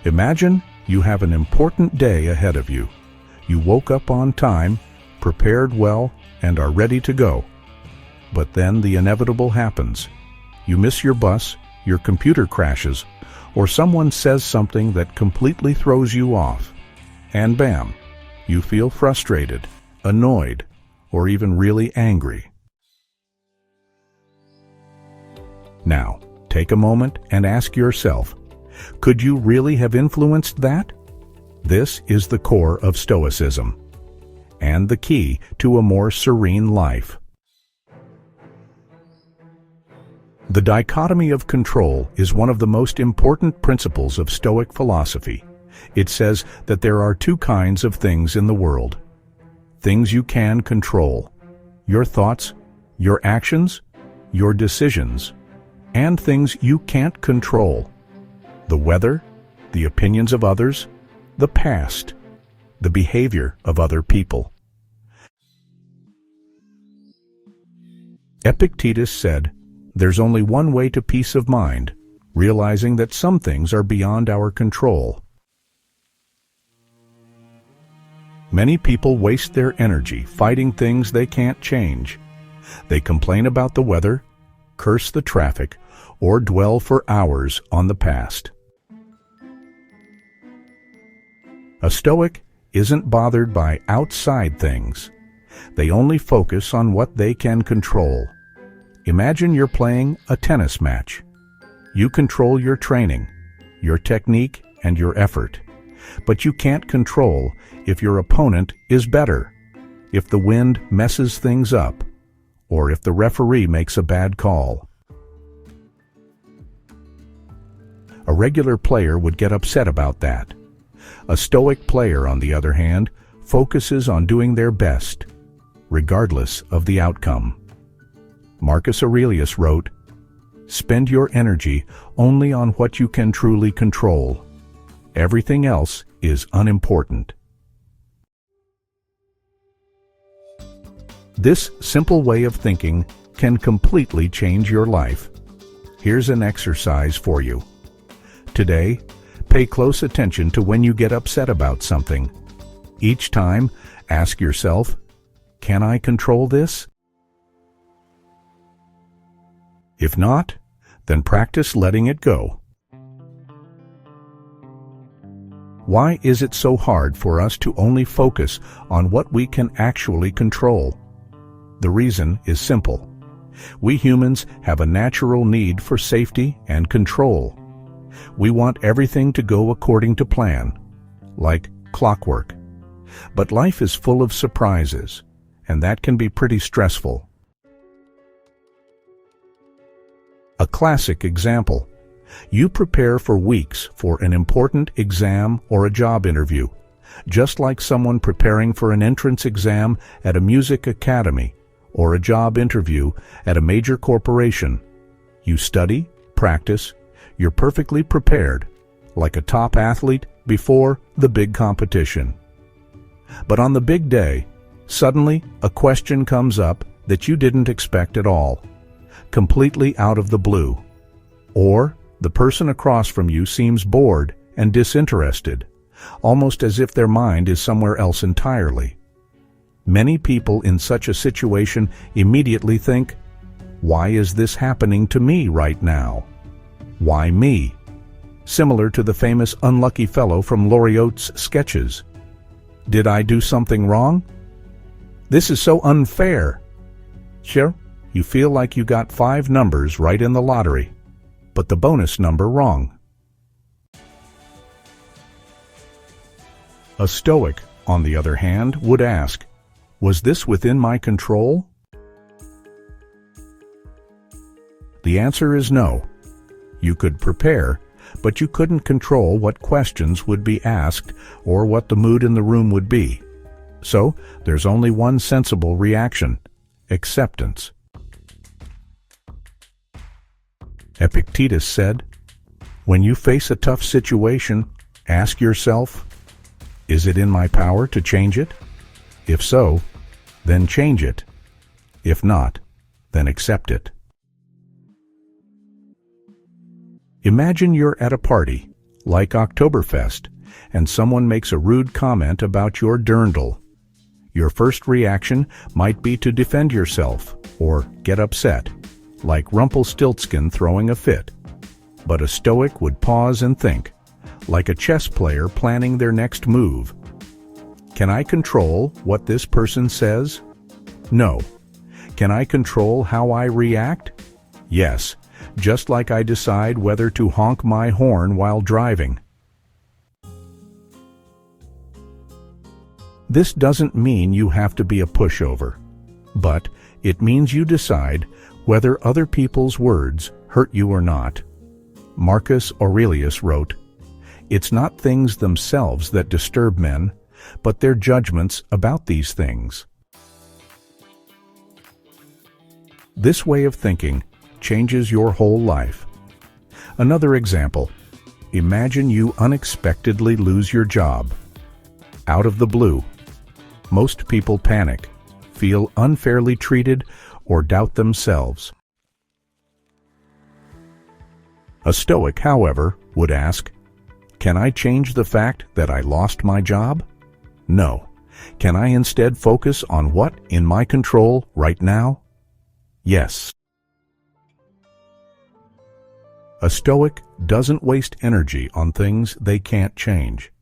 Imagine you have an important day ahead of you. You woke up on time, prepared well, and are ready to go. But then the inevitable happens. You miss your bus, your computer crashes, or someone says something that completely throws you off. And bam, you feel frustrated, annoyed, or even really angry. Now, take a moment and ask yourself, could you really have influenced that? This is the core of Stoicism, and the key to a more serene life. The dichotomy of control is one of the most important principles of Stoic philosophy. It says that there are two kinds of things in the world. Things you can control, your thoughts, your actions, your decisions, and things you can't control, the weather, the opinions of others, the past, the behavior of other people. Epictetus said, "There's only one way to peace of mind, realizing that some things are beyond our control." Many people waste their energy fighting things they can't change. They complain about the weather, curse the traffic, or dwell for hours on the past. A Stoic isn't bothered by outside things. They only focus on what they can control. Imagine you're playing a tennis match. You control your training, your technique, and your effort. But you can't control if your opponent is better, if the wind messes things up, or if the referee makes a bad call. A regular player would get upset about that. A Stoic player, on the other hand, focuses on doing their best, regardless of the outcome. Marcus Aurelius wrote, "Spend your energy only on what you can truly control. Everything else is unimportant." This simple way of thinking can completely change your life. Here's an exercise for you. Today, pay close attention to when you get upset about something. Each time, ask yourself, can I control this? If not, then practice letting it go. Why is it so hard for us to only focus on what we can actually control? The reason is simple. We humans have a natural need for safety and control. We want everything to go according to plan, like clockwork. But life is full of surprises, and that can be pretty stressful. A classic example. You prepare for weeks for an important exam or a job interview, just like someone preparing for an entrance exam at a music academy or a job interview at a major corporation. You study, practice, you're perfectly prepared, like a top athlete before the big competition. But on the big day, suddenly a question comes up that you didn't expect at all, completely out of the blue. Or the person across from you seems bored and disinterested, almost as if their mind is somewhere else entirely. Many people in such a situation immediately think, why is this happening to me right now? Why me? Similar to the famous unlucky fellow from Loriot's sketches. Did I do something wrong? This is so unfair. Sure, you feel like you got 5 numbers right in the lottery, but the bonus number wrong. A Stoic, on the other hand, would ask, was this within my control? The answer is no. You could prepare, but you couldn't control what questions would be asked or what the mood in the room would be. So, there's only one sensible reaction: acceptance. Epictetus said, when you face a tough situation, ask yourself, is it in my power to change it? If so, then change it. If not, then accept it. Imagine you're at a party, like Oktoberfest, and someone makes a rude comment about your dirndl. Your first reaction might be to defend yourself or get upset, like Rumpelstiltskin throwing a fit. But a Stoic would pause and think, like a chess player planning their next move. Can I control what this person says? No. Can I control how I react? Yes, just like I decide whether to honk my horn while driving. This doesn't mean you have to be a pushover, but it means you decide whether other people's words hurt you or not. Marcus Aurelius wrote, "It's not things themselves that disturb men, but their judgments about these things." This way of thinking changes your whole life. Another example, imagine you unexpectedly lose your job. Out of the blue. Most people panic, feel unfairly treated, or doubt themselves. A Stoic, however, would ask, can I change the fact that I lost my job? No. Can I instead focus on what in my control right now? Yes. A Stoic doesn't waste energy on things they can't change.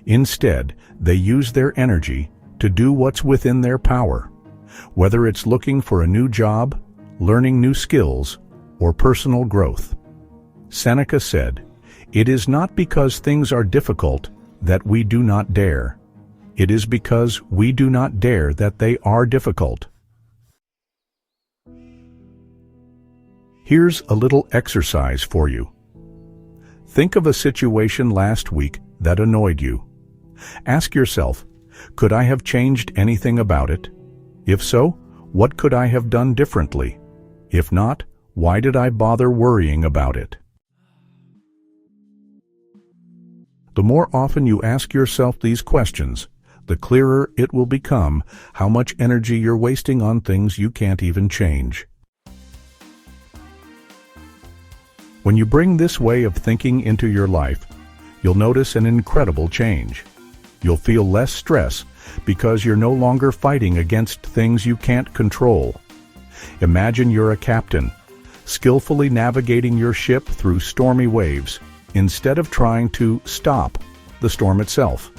Instead, they use their energy to do what's within their power, whether it's looking for a new job, learning new skills, or personal growth. Seneca said, "It is not because things are difficult that we do not dare. It is because we do not dare that they are difficult." Here's a little exercise for you. Think of a situation last week that annoyed you. Ask yourself, could I have changed anything about it? If so, what could I have done differently? If not, why did I bother worrying about it? The more often you ask yourself these questions, the clearer it will become how much energy you're wasting on things you can't even change. When you bring this way of thinking into your life, you'll notice an incredible change. You'll feel less stress because you're no longer fighting against things you can't control. Imagine you're a captain, skillfully navigating your ship through stormy waves, instead of trying to stop the storm itself.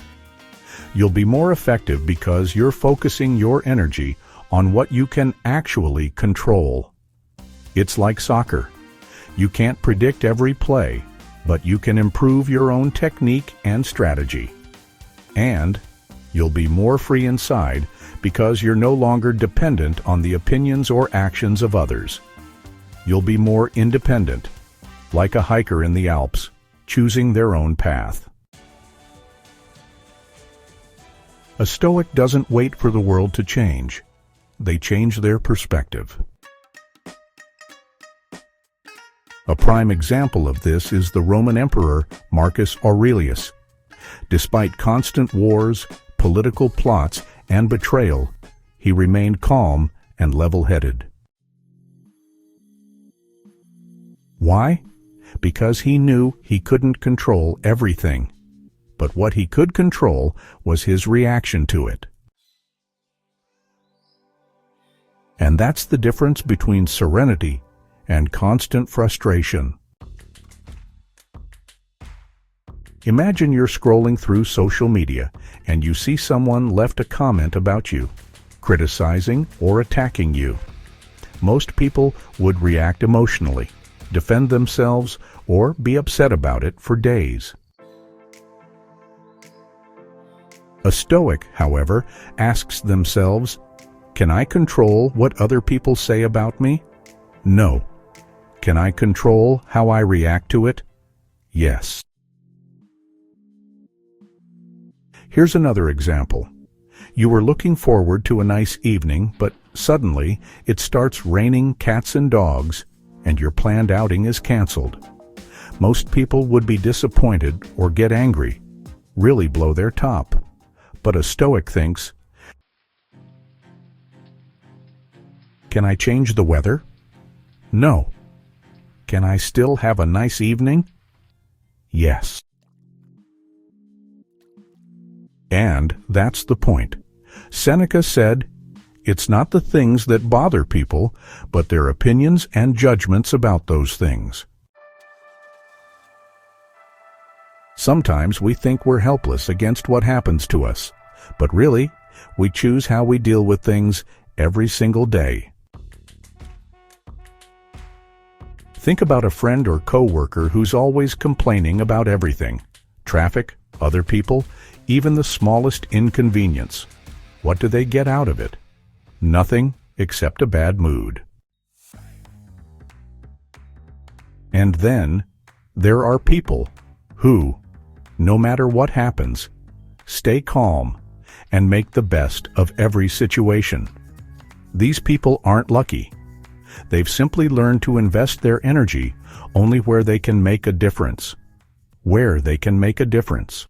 You'll be more effective because you're focusing your energy on what you can actually control. It's like soccer. You can't predict every play, but you can improve your own technique and strategy. And you'll be more free inside because you're no longer dependent on the opinions or actions of others. You'll be more independent, like a hiker in the Alps, choosing their own path. A Stoic doesn't wait for the world to change. They change their perspective. A prime example of this is the Roman Emperor Marcus Aurelius. Despite constant wars, political plots, and betrayal, he remained calm and level-headed. Why? Because he knew he couldn't control everything, but what he could control was his reaction to it. And that's the difference between serenity and constant frustration. Imagine you're scrolling through social media and you see someone left a comment about you, criticizing or attacking you. Most people would react emotionally, defend themselves, or be upset about it for days. A Stoic, however, asks themselves, can I control what other people say about me? No. Can I control how I react to it? Yes. Here's another example. You were looking forward to a nice evening, but suddenly it starts raining cats and dogs, and your planned outing is canceled. Most people would be disappointed or get angry, really blow their top. But a Stoic thinks, can I change the weather? No. can I still have a nice evening? Yes. And that's the point. Seneca said, "It's not the things that bother people, but their opinions and judgments about those things." Sometimes we think we're helpless against what happens to us, but really, we choose how we deal with things every single day. Think about a friend or coworker who's always complaining about everything: traffic, other people, even the smallest inconvenience. What do they get out of it? Nothing except a bad mood. And then there are people who, no matter what happens, stay calm and make the best of every situation. These people aren't lucky. They've simply learned to invest their energy only where they can make a difference. Where they can make a difference.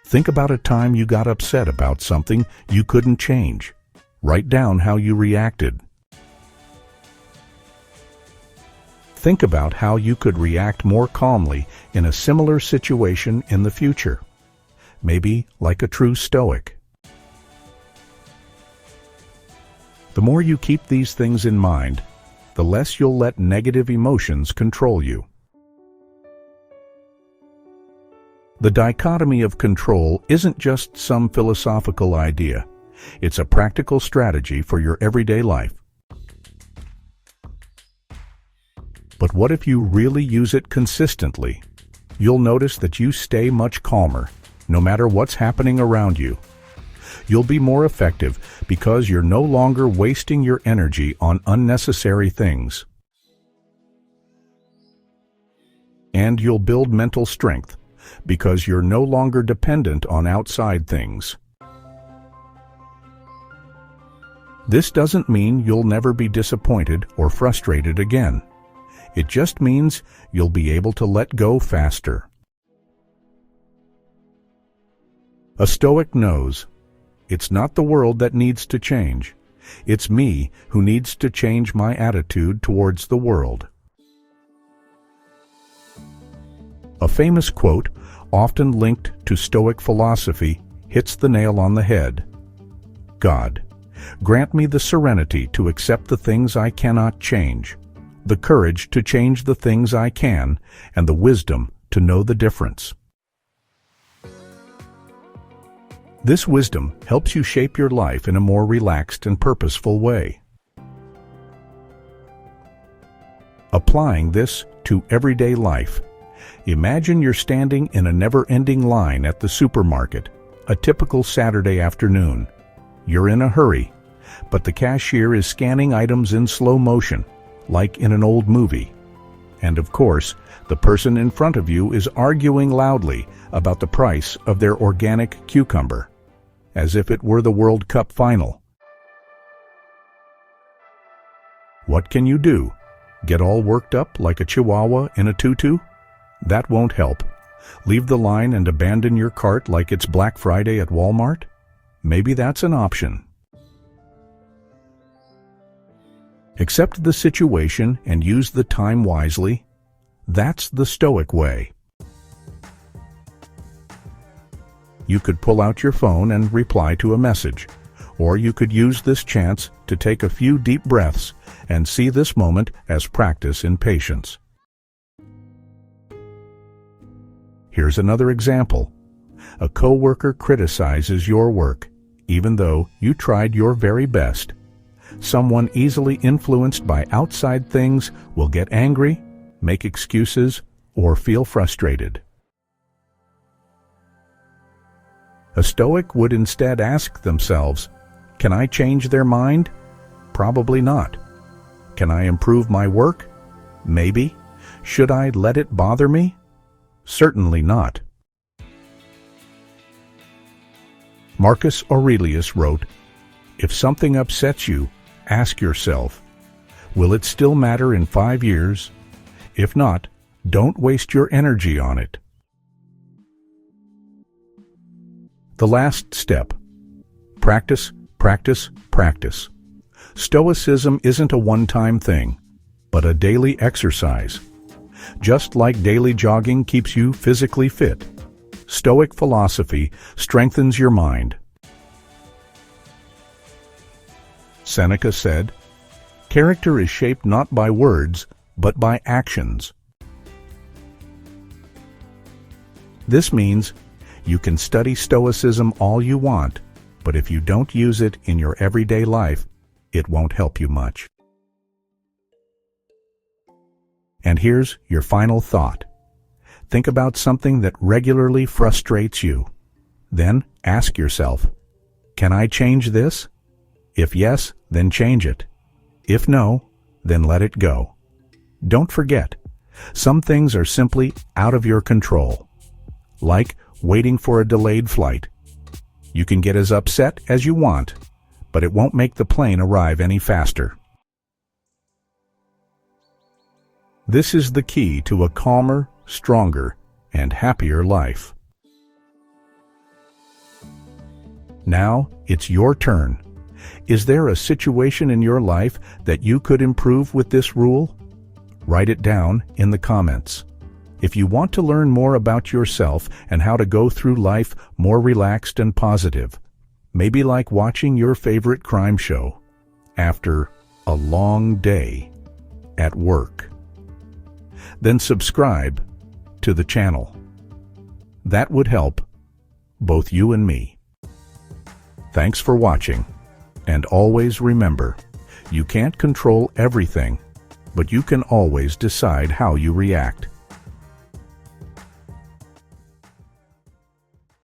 Think about a time you got upset about something you couldn't change. Write down how you reacted. Think about how you could react more calmly in a similar situation in the future. Maybe like a true Stoic. The more you keep these things in mind, the less you'll let negative emotions control you. The dichotomy of control isn't just some philosophical idea. It's a practical strategy for your everyday life. But what if you really use it consistently? You'll notice that you stay much calmer, no matter what's happening around you. You'll be more effective because you're no longer wasting your energy on unnecessary things. And you'll build mental strength because you're no longer dependent on outside things. This doesn't mean you'll never be disappointed or frustrated again. It just means you'll be able to let go faster. A Stoic knows it's not the world that needs to change. It's me who needs to change my attitude towards the world. A famous quote, often linked to Stoic philosophy, hits the nail on the head. God, grant me the serenity to accept the things I cannot change, the courage to change the things I can, and the wisdom to know the difference. This wisdom helps you shape your life in a more relaxed and purposeful way. Applying this to everyday life. Imagine you're standing in a never-ending line at the supermarket, a typical Saturday afternoon. You're in a hurry, but the cashier is scanning items in slow motion, like in an old movie. And of course, the person in front of you is arguing loudly about the price of their organic cucumber, as if it were the World Cup final. What can you do? Get all worked up like a chihuahua in a tutu? That won't help. Leave the line and abandon your cart like it's Black Friday at Walmart? Maybe that's an option. Accept the situation and use the time wisely. That's the Stoic way. You could pull out your phone and reply to a message, or you could use this chance to take a few deep breaths and see this moment as practice in patience. Here's another example. A coworker criticizes your work, even though you tried your very best. Someone easily influenced by outside things will get angry, make excuses, or feel frustrated. A Stoic would instead ask themselves, can I change their mind? Probably not. Can I improve my work? Maybe. Should I let it bother me? Certainly not. Marcus Aurelius wrote, if something upsets you, ask yourself, will it still matter in 5 years? If not, don't waste your energy on it. The last step. Practice, practice, practice. Stoicism isn't a one-time thing, but a daily exercise. Just like daily jogging keeps you physically fit, Stoic philosophy strengthens your mind. Seneca said, "Character is shaped not by words, but by actions." This means you can study Stoicism all you want, but if you don't use it in your everyday life, it won't help you much. And here's your final thought. Think about something that regularly frustrates you. Then ask yourself, can I change this? If yes, then change it. If no, then let it go. Don't forget, some things are simply out of your control. Like waiting for a delayed flight. You can get as upset as you want, but it won't make the plane arrive any faster. This is the key to a calmer, stronger, and happier life. Now, it's your turn. Is there a situation in your life that you could improve with this rule? Write it down in the comments. If you want to learn more about yourself and how to go through life more relaxed and positive, maybe like watching your favorite crime show after a long day at work, then subscribe to the channel. That would help both you and me. Thanks for watching, and always remember, you can't control everything, but you can always decide how you react.